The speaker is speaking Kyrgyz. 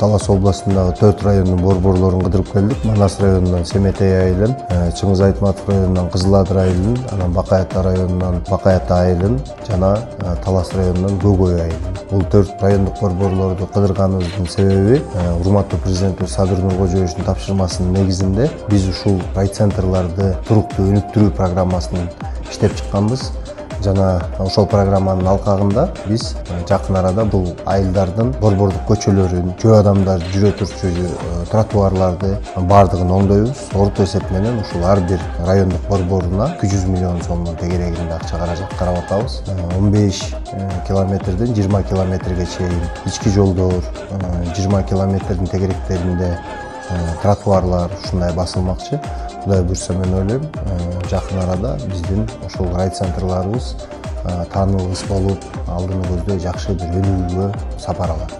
Талас областындагы 4 райондун борборлорун кыдырып келдик. Манас районунан Семетей айылын, Чыңгыз Айтматов районунан Кызыл Адыр айылын, анан Бакай Ата районунан Бакай Ата айылын жана Талас районунан Көкөй айылын. Бул 4 райондук борборлорду кыдырганыбыздын себеби урматтуу президентибиз Садыр Нуркожоевичтин тапшырмасынын негизинде биз ушул райцентрларды туруктуу өнүктүрүү программасын иштеп чыкканбыз. Жана ошол программанын алкагында биз жакын арада бул айылдардын борбордук көчөлөрүн, жөө адамдар жүрө турчу тротуарларды бардыгын оңдойбуз. Орто эсеп менен ушул ар бир райондук борборуна 200 миллион сомдун тегерегинде акча каражат карап атабыз. 15 километрден 20 километрге чейин ички жолдор, 20 километрдин тегеректеринде тротуарлар ушундай басылмакчы. Кудай буйрса мен ойлойм, жакын арада биздин ошол райцентрларыбыз таанылгыс болуп, алдыны көздөй жакшы бир өнүгүүгө сапар алат.